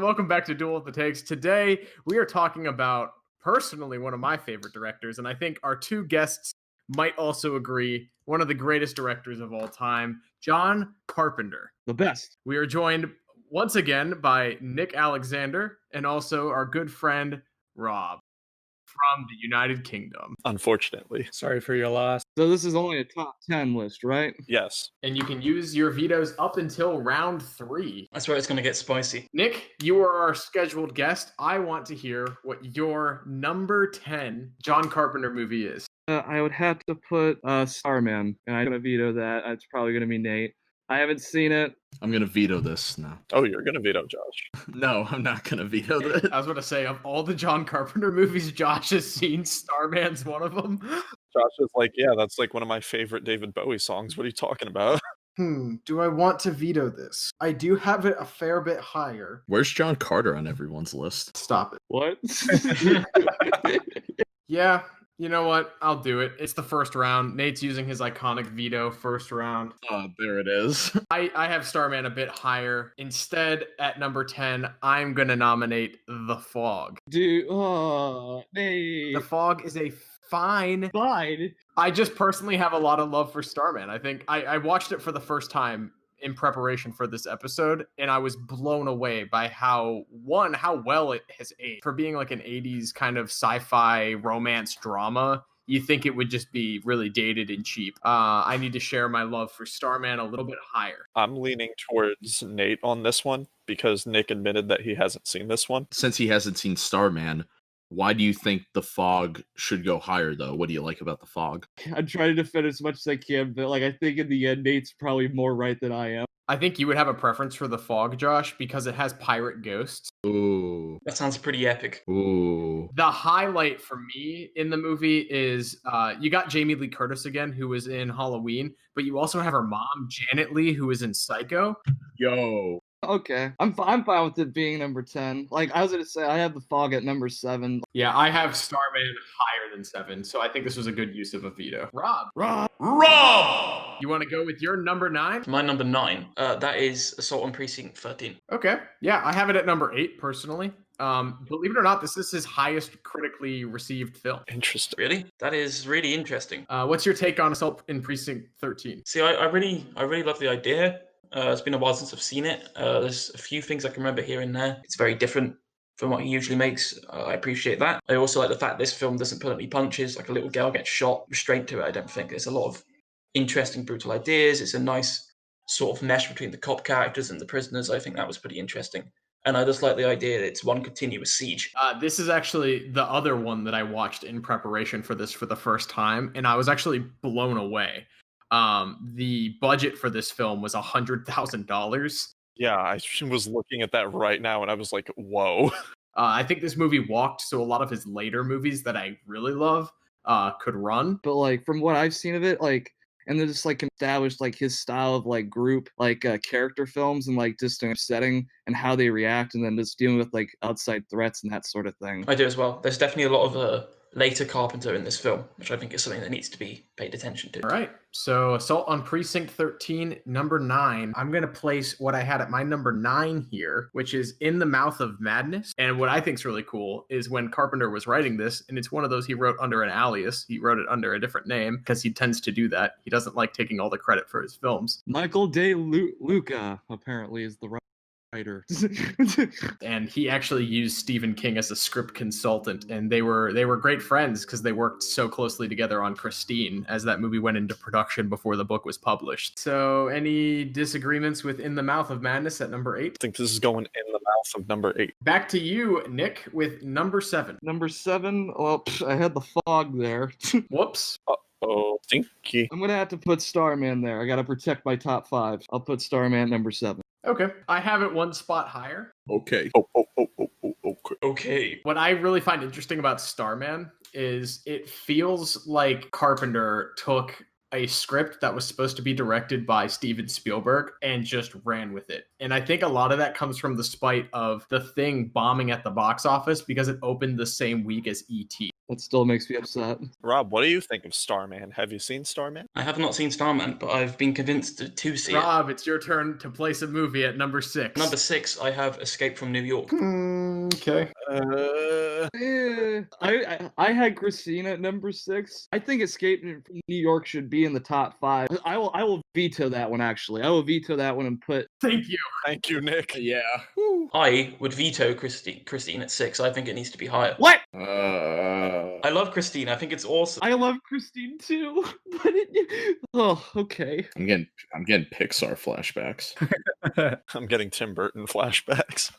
welcome back to Duel with the Takes. Today, we are talking about, personally, one of my favorite directors, and I think our two guests might also agree, one of the greatest directors of all time, John Carpenter. The best. We are joined once again by Nick Alexander and also our good friend, Rob, from the United Kingdom. Unfortunately. Sorry for your loss. So this is only a top 10 list, right? Yes. And you can use your vetoes up until round 3. That's where it's going to get spicy. Nick, you are our scheduled guest. I want to hear what your number 10 John Carpenter movie is. I would have to put Starman, and I'm going to veto that. It's probably going to be Nate. I haven't seen it. I'm going to veto this now. Oh, you're going to veto Josh. No, I'm not going to veto this. I was going to say, of all the John Carpenter movies Josh has seen, Starman's one of them. Josh is like, yeah, that's like one of my favorite David Bowie songs. What are you talking about? Do I want to veto this? I do have it a fair bit higher. Where's John Carter on everyone's list? Stop it. What? Yeah, you know what? I'll do it. It's the first round. Nate's using his iconic veto first round. Oh, there it is. I have Starman a bit higher. Instead, at number 10, I'm going to nominate The Fog. Dude, Nate. The Fog is a fine. I just personally have a lot of love for Starman. I think I watched it for the first time in preparation for this episode, and I was blown away by how well it has aged. For being like an 80s kind of sci-fi romance drama, you think it would just be really dated and cheap. I need to share my love for Starman a little bit higher. I'm leaning towards Nate on this one because Nick admitted that he hasn't seen this one. Since he hasn't seen Starman, why do you think The Fog should go higher, though? What do you like about The Fog? I'm trying to defend as much as I can, but I think in the end, Nate's probably more right than I am. I think you would have a preference for The Fog, Josh, because it has pirate ghosts. Ooh. That sounds pretty epic. Ooh. The highlight for me in the movie is you got Jamie Lee Curtis again, who was in Halloween, but you also have her mom, Janet Leigh, who was in Psycho. Yo. Okay, I'm fine with it being number 10. I was gonna say, I have The Fog at number 7. Yeah, I have Starman higher than 7, so I think this was a good use of a veto. Rob! You want to go with your number 9? My number 9, that is Assault on Precinct 13. Okay, yeah, I have it at number 8, personally. Believe it or not, this is his highest critically received film. Interesting. Really? That is really interesting. What's your take on Assault in Precinct 13? See, I really love the idea. It's been a while since I've seen it. There's a few things I can remember here and there. It's very different from what he usually makes. I appreciate that. I also like the fact this film doesn't pull any punches. Like a little girl gets shot straight to it, I don't think. There's a lot of interesting, brutal ideas. It's a nice sort of mesh between the cop characters and the prisoners. I think that was pretty interesting. And I just like the idea that it's one continuous siege. This is actually the other one that I watched in preparation for this for the first time, and I was actually blown away. The budget for this film was $100,000. Yeah, I was looking at that right now and I was like, whoa. I think this movie walked, so a lot of his later movies that I really love could run. But from what I've seen of it, and then just established his style of group character films and just a setting and how they react, and then just dealing with outside threats and that sort of thing. I do as well. There's definitely a lot of later Carpenter in this film, which I think is something that needs to be paid attention to. All right, so Assault on Precinct 13, number 9. I'm going to place what I had at my number 9 here, which is In the Mouth of Madness. And what I think is really cool is when Carpenter was writing this, and it's one of those he wrote under an alias. He wrote it under a different name because he tends to do that. He doesn't like taking all the credit for his films. Michael De Luca, apparently, is the writer. And he actually used Stephen King as a script consultant, and they were great friends because they worked so closely together on Christine as that movie went into production before the book was published. So any disagreements with In the Mouth of Madness at number 8? I think this is going in the mouth of number 8. Back to you, Nick, with number 7. Number 7, well, I had The Fog there. Whoops. Oh, stinky. I'm gonna have to put Starman there. I gotta protect my top 5. I'll put Starman number 7. Okay. I have it one spot higher. Okay. Okay. What I really find interesting about Starman is it feels like Carpenter took a script that was supposed to be directed by Steven Spielberg and just ran with it. And I think a lot of that comes from the spite of The Thing bombing at the box office because it opened the same week as E.T. That still makes me upset. Rob, what do you think of Starman? Have you seen Starman? I have not seen Starman, but I've been convinced to see it. Rob, it's your turn to place a movie at number 6. Number 6, I have Escape from New York. Okay. I had Christine at number 6. I think Escape from New York should be in the top 5. I will veto that one, actually. I will veto that one and put... Thank you. Thank you, Nick. Yeah. I would veto Christine at 6. I think it needs to be higher. What? I love Christine. I think it's awesome. I love Christine too, but oh, okay. I'm getting Pixar flashbacks. I'm getting Tim Burton flashbacks.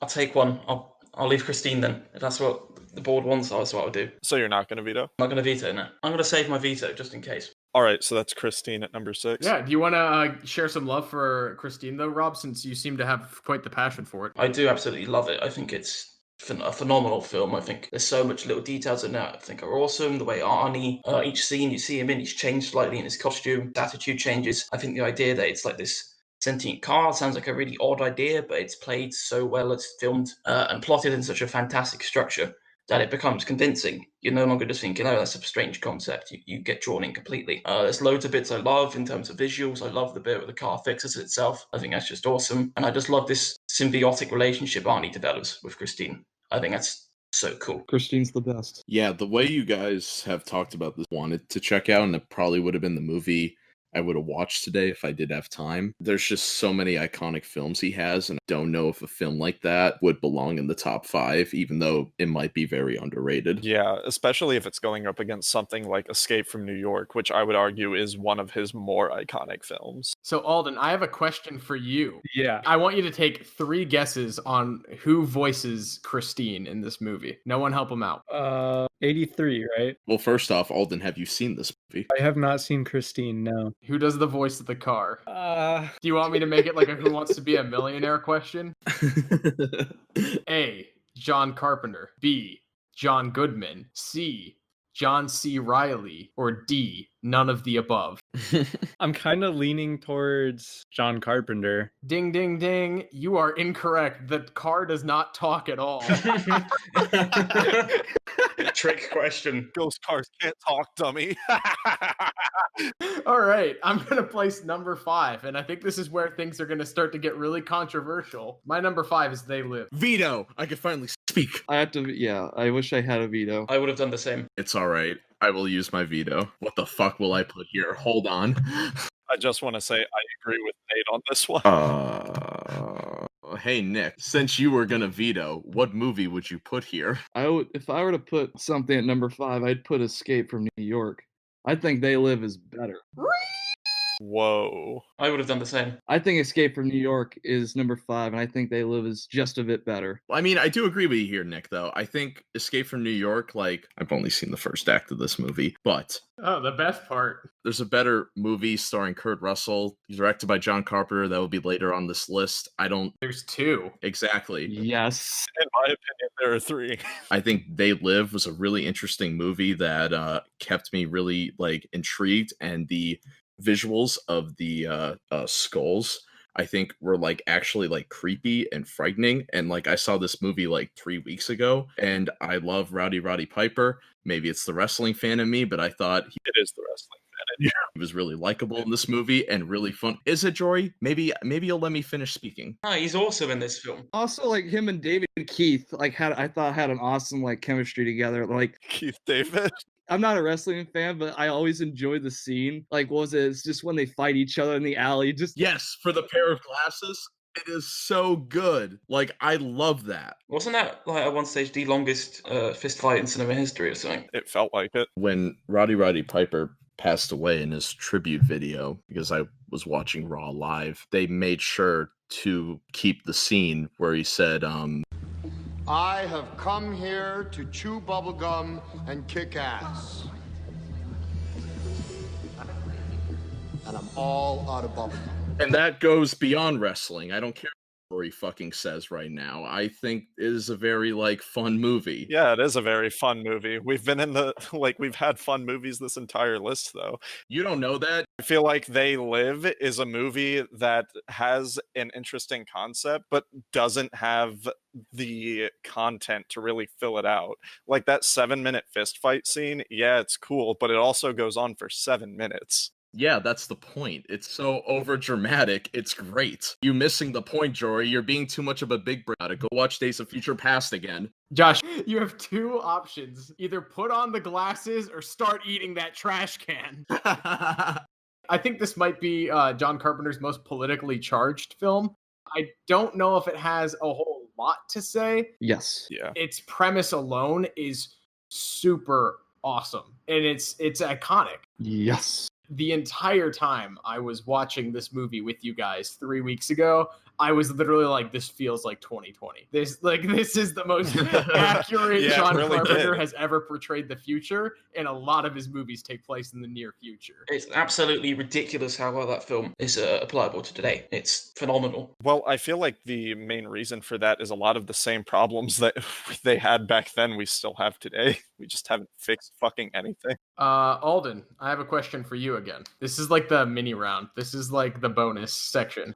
I'll take one. I'll leave Christine then. If that's what the board wants, that's what I'll do. So you're not going to veto? I'm not going to veto now. I'm going to save my veto just in case. All right, so that's Christine at number 6. Yeah, do you want to share some love for Christine, though, Rob, since you seem to have quite the passion for it? I do absolutely love it. I think it's a phenomenal film. I think there's so much little details in that I think are awesome. The way Arnie, each scene you see him in, he's changed slightly in his costume, his attitude changes. I think the idea that it's like this sentient car sounds like a really odd idea, but it's played so well, it's filmed and plotted in such a fantastic structure that it becomes convincing. You're no longer just thinking, oh, that's a strange concept. You get drawn in completely. There's loads of bits I love in terms of visuals. I love the bit where the car fixes itself. I think that's just awesome. And I just love this symbiotic relationship Arnie develops with Christine. I think that's so cool. Christine's the best. Yeah, the way you guys have talked about this, wanted to check out, and it probably would have been the movie I would have watched today if I did have time. There's just so many iconic films he has, and I don't know if a film like that would belong in the top 5, even though it might be very underrated. Yeah, especially if it's going up against something like Escape from New York, which I would argue is one of his more iconic films. So, Alden, I have a question for you. Yeah. I want you to take 3 guesses on who voices Christine in this movie. No one help him out. 83, right? Well, first off, Alden, have you seen this movie? I have not seen Christine, no. Who does the voice of the car? Do you want me to make it like a Who Wants to Be a Millionaire question? A, John Carpenter. B, John Goodman. C, John C. Reilly. Or D, none of the above. I'm kind of leaning towards John Carpenter. Ding, ding, ding. You are incorrect. The car does not talk at all. Trick question. Ghost cars can't talk, dummy. All right, I'm going to place number 5, and I think this is where things are going to start to get really controversial. My number 5 is They Live. Veto! I can finally speak. I have to, yeah, I wish I had a veto. I would have done the same. It's alright. I will use my veto. What the fuck will I put here? Hold on. I just want to say I agree with Nate on this one. Hey, Nick, since you were gonna veto, what movie would you put here? If I were to put something at number 5, I'd put Escape from New York. I think They Live is better. Whoa. I would have done the same. I think Escape from New York is number 5, and I think They Live is just a bit better. I mean, I do agree with you here, Nick, though. I think Escape from New York, like, I've only seen the first act of this movie, but Oh, the best part. there's a better movie starring Kurt Russell, directed by John Carpenter, that will be later on this list. I don't... There's 2. Exactly. Yes. In my opinion, there are 3. I think They Live was a really interesting movie that kept me really, like, intrigued, and the visuals of the skulls I think were like actually like creepy and frightening. And like I saw this movie like 3 weeks ago, and I love Roddy Piper. Maybe it's the wrestling fan in me, but I thought It is the wrestling fan in you. he was really likable in this movie and really fun. Is it, Jory? Maybe you'll let me finish speaking. Ah, he's awesome in this film. Also, like him and David Keith, like had an awesome like chemistry together. Like Keith David. I'm not a wrestling fan, but I always enjoy the scene. Like, what was it? It's just when they fight each other in the alley. Just Yes, for the pair of glasses. It is so good. Like, I love that. Wasn't that like at one stage the longest fist fight in cinema history or something? It felt like it. When Roddy Piper passed away in his tribute video, because I was watching Raw live, they made sure to keep the scene where he said, I have come here to chew bubblegum and kick ass. And I'm all out of bubblegum. and that goes beyond wrestling. I don't care Rory fucking says right now. I think it is a very like fun movie. Yeah, it is a very fun movie. We've been in the we've had fun movies this entire list though. You don't know that? I feel like They Live is a movie that has an interesting concept, but doesn't have the content to really fill it out. Like that 7-minute fist fight scene, yeah, it's cool, but it also goes on for 7 minutes. Yeah, that's the point. It's so over dramatic. It's great. You missing the point, Jory. You're being too much of a big bro. Go watch Days of Future Past again. Josh, you have two options. Either put on the glasses or start eating that trash can. I think this might be John Carpenter's most politically charged film. I don't know if it has a whole lot to say. Yes. Yeah. Its premise alone is super awesome, and it's iconic. Yes. The entire time I was watching this movie with you guys 3 weeks ago, I was literally like, this feels like 2020. This is the most accurate Yeah, John really Carpenter did. has ever portrayed the future, and a lot of his movies take place in the near future. It's absolutely ridiculous how well that film is applicable to today. It's phenomenal. Well, I feel like the main reason for that is a lot of the same problems that they had back then we still have today. We just haven't fixed fucking anything. Alden, I have a question for you again. This is like the mini round. This is like the bonus section.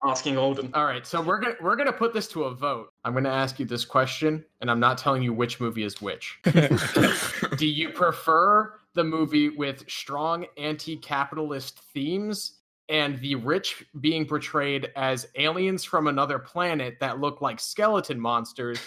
Asking Alden. All right, so we're gonna put this to a vote. I'm gonna ask you this question, and I'm not telling you which movie is which. Do you prefer the movie with strong anti-capitalist themes and the rich being portrayed as aliens from another planet that look like skeleton monsters?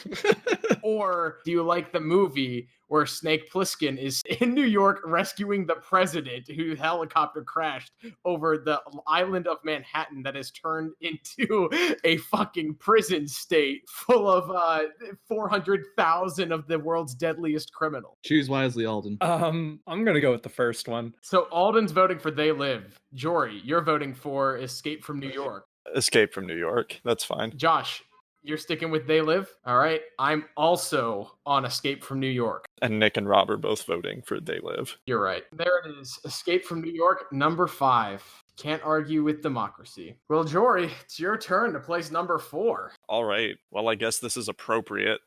Or do you like the movie where Snake Plissken is in New York rescuing the president whose helicopter crashed over the island of Manhattan that has turned into a fucking prison state full of 400,000 of the world's deadliest criminals? Choose wisely, Alden. I'm gonna go with the first one. So Alden's voting for They Live. Jory, you're voting for Escape from New York. Escape from New York. That's fine. Josh, you're sticking with They Live? All right. I'm also on Escape from New York. And Nick and Rob are both voting for They Live. You're right. There it is. Escape from New York, number 5. Can't argue with democracy. Well, Jory, it's your turn to place number 4. All right. Well, I guess this is appropriate.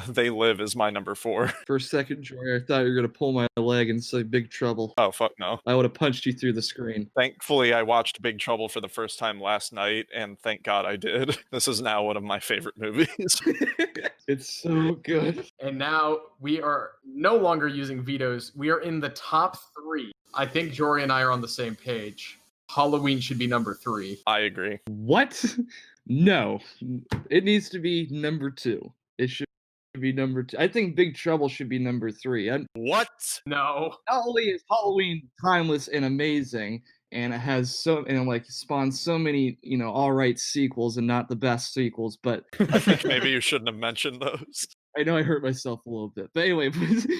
They Live is my number 4. For a second, Jory, I thought you were going to pull my leg and say Big Trouble. Oh, fuck no. I would have punched you through the screen. Thankfully, I watched Big Trouble for the first time last night, and thank God I did. This is now one of my favorite movies. It's so good. And now we are no longer using vetoes. We are in the top 3. I think Jory and I are on the same page. Halloween should be number 3. I agree. What? No. It needs to be number 2. It should be number 2. I think Big Trouble should be number 3. What? No. Not only is Halloween timeless and amazing, and it has spawns so many, all right sequels and not the best sequels, but I think maybe you shouldn't have mentioned those. I know I hurt myself a little bit. But anyway,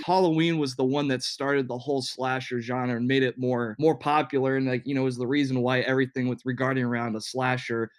Halloween was the one that started the whole slasher genre and made it more popular, and was the reason why everything with regarding around a slasher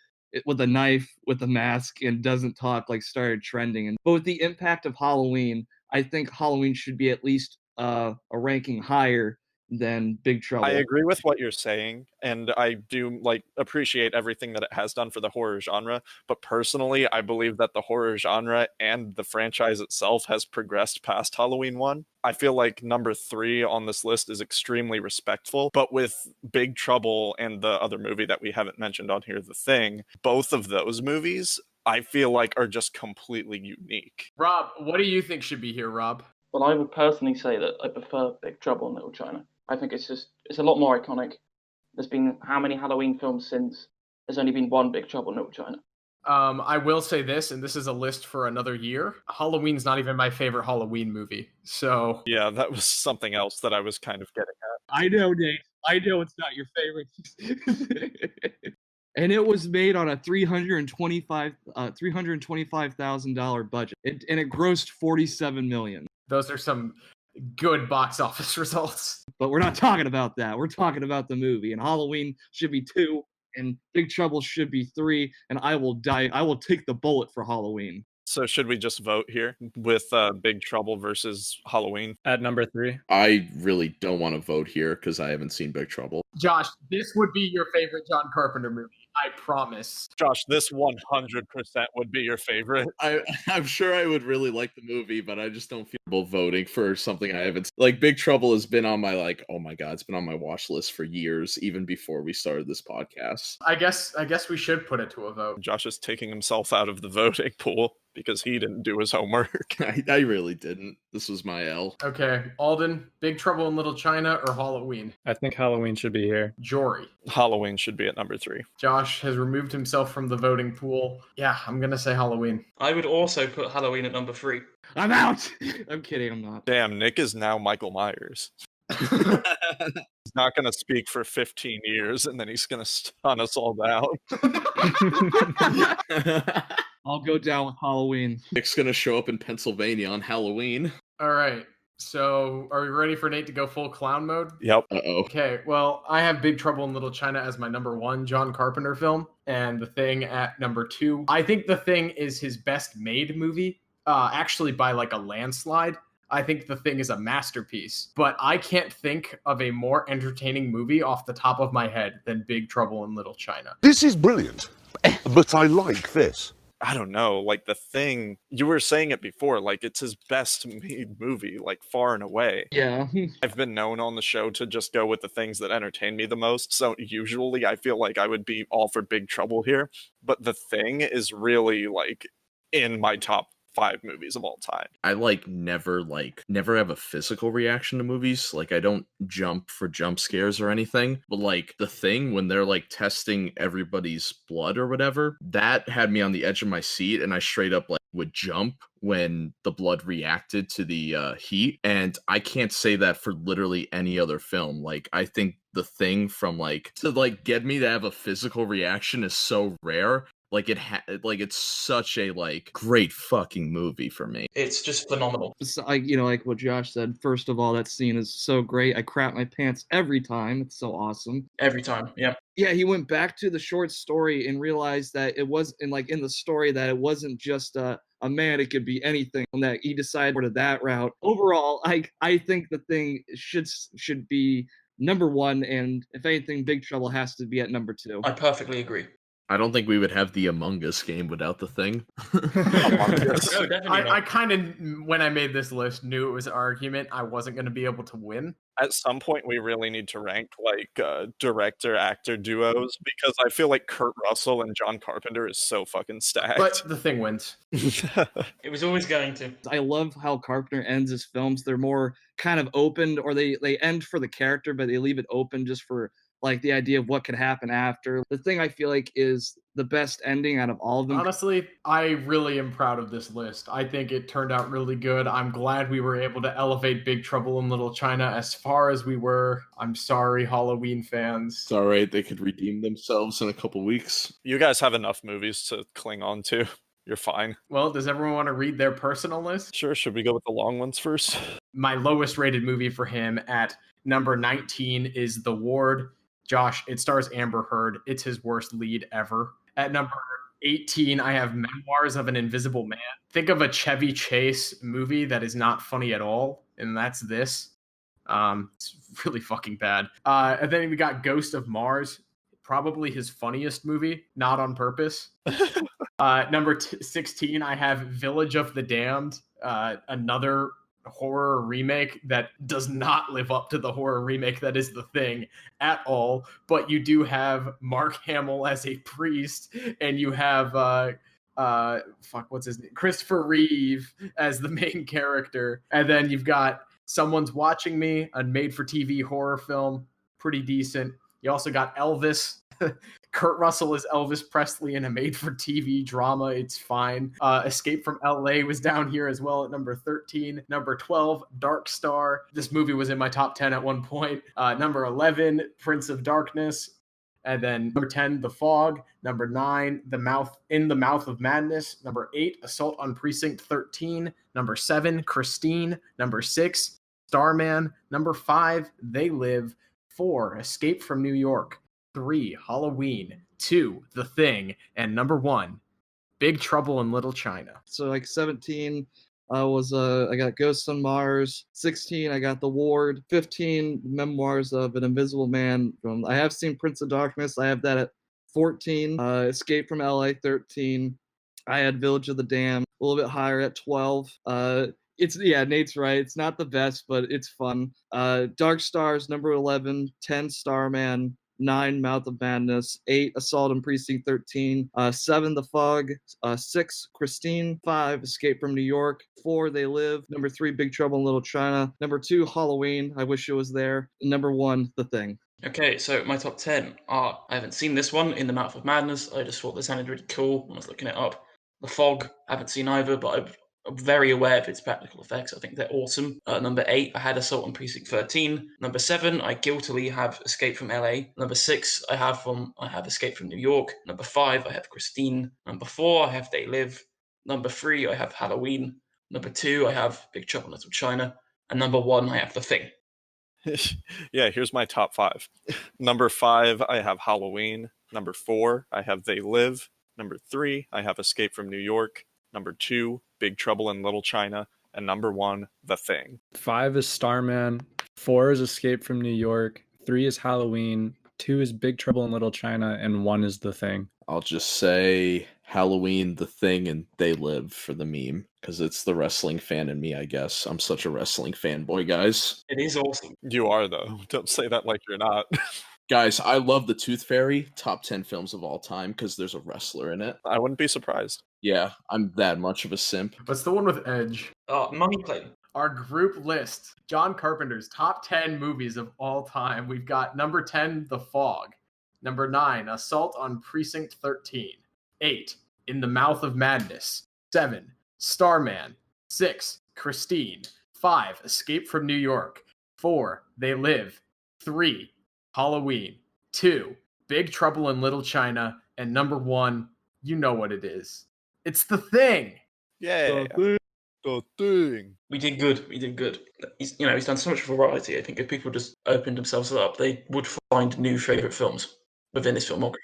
with a knife, with a mask, and doesn't talk started trending. But with the impact of Halloween, I think Halloween should be at least a ranking higher than Big Trouble. I agree with what you're saying, and I do appreciate everything that it has done for the horror genre, but personally I believe that the horror genre and the franchise itself has progressed past Halloween 1. I feel like number 3 on this list is extremely respectful, but with Big Trouble and the other movie that we haven't mentioned on here, The Thing, both of those movies I feel like are just completely unique. Rob, what do you think should be here, Rob? Well, I would personally say that I prefer Big Trouble in Little China. I think it's a lot more iconic. There's been how many Halloween films since? There's only been one Big Trouble in Little China. I will say this, and this is a list for another year. Halloween's not even my favorite Halloween movie. So Yeah, that was something else that I was kind of getting at. I know, Nate. I know it's not your favorite. And it was made on a $325,000 budget, and it grossed $47 million. those are some good box office results. But we're not talking about that. We're talking about the movie. And Halloween should be 2, and Big Trouble should be 3. And I will take the bullet for Halloween. So should we just vote here with Big Trouble versus Halloween? At number 3. I really don't want to vote here because I haven't seen Big Trouble. Josh, this would be your favorite John Carpenter movie. I promise. Josh, this 100% would be your favorite. I'm sure I would really like the movie, but I just don't feel comfortable voting for something I haven't. Like Big Trouble has been on my oh my god, it's been on my watch list for years, even before we started this podcast. I guess we should put it to a vote. Josh is taking himself out of the voting pool because he didn't do his homework. I really didn't. This was my L. Okay, Alden, Big Trouble in Little China or Halloween? I think Halloween should be here. Jory. Halloween should be at number 3. Josh has removed himself from the voting pool. Yeah, I'm gonna say Halloween. I would also put Halloween at number 3. I'm out. I'm kidding. I'm not. Damn, Nick is now Michael Myers. He's not going to speak for 15 years, and then he's going to stun us all down. I'll go down with Halloween. Nick's gonna show up in Pennsylvania on Halloween. All right. So, are we ready for Nate to go full clown mode? Yep. Uh-oh. Okay, well, I have Big Trouble in Little China as my number 1 John Carpenter film, and The Thing at number 2. I think The Thing is his best made movie, actually by like a landslide. I think The Thing is a masterpiece, but I can't think of a more entertaining movie off the top of my head than Big Trouble in Little China. This is brilliant, but I like this. I don't know, like The Thing, you were saying it before, like it's his best made movie, like far and away. Yeah. I've been known on the show to just go with the things that entertain me the most, so usually I feel like I would be all for Big Trouble here, but The Thing is really like in my top 5 movies of all time. I never have a physical reaction to movies. Like I don't jump for jump scares or anything. But like The Thing, when they're like testing everybody's blood or whatever, that had me on the edge of my seat, and I straight up like would jump when the blood reacted to the heat. And I can't say that for literally any other film. Like I think The Thing from to get me to have a physical reaction is so rare. Like it's such a great fucking movie for me. It's just phenomenal. So, like what Josh said, first of all, that scene is so great. I crap my pants every time. It's so awesome. Every time, yeah. Yeah, he went back to the short story and realized that it was in the story that it wasn't just a man, it could be anything, and that he decided to that route. Overall, I think The Thing should be number 1, and if anything, Big Trouble has to be at number 2. I perfectly agree. I don't think we would have the Among Us game without The Thing. No, definitely not. I kind of, when I made this list, knew it was an argument I wasn't going to be able to win. At some point, we really need to rank director-actor duos, because I feel like Kurt Russell and John Carpenter is so fucking stacked. But The Thing wins. It was always going to. I love how Carpenter ends his films. They're more kind of open, or they end for the character, but they leave it open just for the idea of what could happen after. The Thing I feel like is the best ending out of all of them. Honestly, I really am proud of this list. I think it turned out really good. I'm glad we were able to elevate Big Trouble in Little China as far as we were. I'm sorry, Halloween fans. It's all right. They could redeem themselves in a couple weeks. You guys have enough movies to cling on to. You're fine. Well, does everyone want to read their personal list? Sure. Should we go with the long ones first? My lowest rated movie for him at number 19 is The Ward. Josh, it stars Amber Heard. It's his worst lead ever. At number 18, I have Memoirs of an Invisible Man. Think of a Chevy Chase movie that is not funny at all, and that's this. It's really fucking bad. And then we got Ghost of Mars, probably his funniest movie, not on purpose. Number 16, I have Village of the Damned, another horror remake that does not live up to the horror remake that is The Thing at all, but you do have Mark Hamill as a priest, and you have what's his name, Christopher Reeve as the main character, and then you've got Someone's Watching Me, a made-for-TV horror film, pretty decent. You also got Elvis. Kurt Russell is Elvis Presley in a made-for-TV drama. It's fine. Escape from LA was down here as well at number 13. Number 12, Dark Star. This movie was in my top 10 at one point. Number 11, Prince of Darkness. And then number 10, The Fog. Number 9, In the Mouth of Madness. Number 8, Assault on Precinct 13. Number 7, Christine. Number 6, Starman. Number 5, They Live. 4, Escape from New York. 3, Halloween. 2, The Thing. And number 1, Big Trouble in Little China. So like 17 was I got Ghosts on Mars. 16 I got The Ward. 15 Memoirs of an Invisible Man. I have seen Prince of Darkness. I have that at 14. Escape from LA 13. I had Village of the Damned a little bit higher at 12. Nate's right. It's not the best, but it's fun. Dark Stars number 11. 10 Starman. 9 Mouth of Madness, 8 Assault on Precinct 13, 7 The Fog, 6 Christine, 5 Escape from New York, 4 They Live, number 3 Big Trouble in Little China, number 2 Halloween, I Wish It Was There, and number 1 The Thing. Okay, so my top 10 are, I haven't seen this one, In the Mouth of Madness. I just thought this sounded really cool when I was looking it up. The Fog, I haven't seen either, but I'm very aware of its practical effects. I think they're awesome. Number 8, I had Assault on Precinct 13. Number 7, I guiltily have Escape from LA. Number 6, I have Escape from New York. Number 5, I have Christine. Number 4, I have They Live. Number 3, I have Halloween. Number 2, I have Big Trouble in Little China. And number 1, I have The Thing. Yeah, here's my top 5. Number 5, I have Halloween. Number 4, I have They Live. Number 3, I have Escape from New York. Number 2, Big Trouble in Little China. And number 1, The Thing. 5 is Starman. 4 is Escape from New York. 3 is Halloween. 2 is Big Trouble in Little China. And 1 is The Thing. I'll just say Halloween, The Thing, and They Live for the meme, because it's the wrestling fan in me, I guess. I'm such a wrestling fanboy, guys. It is awesome. You are, though. Don't say that like you're not. Guys, I love The Tooth Fairy, top 10 films of all time, because there's a wrestler in it. I wouldn't be surprised. Yeah, I'm that much of a simp. What's the one with Edge? Money Plane. Our group list, John Carpenter's top 10 movies of all time. We've got number 10, The Fog. Number 9, Assault on Precinct 13. 8, In the Mouth of Madness. 7, Starman. 6, Christine. 5, Escape from New York. 4, They Live. 3, Halloween. 2, Big Trouble in Little China. And number 1, you know what it is. It's The Thing. Yeah. The Thing. We did good. He's done so much variety. I think if people just opened themselves up, they would find new favourite films within his filmography.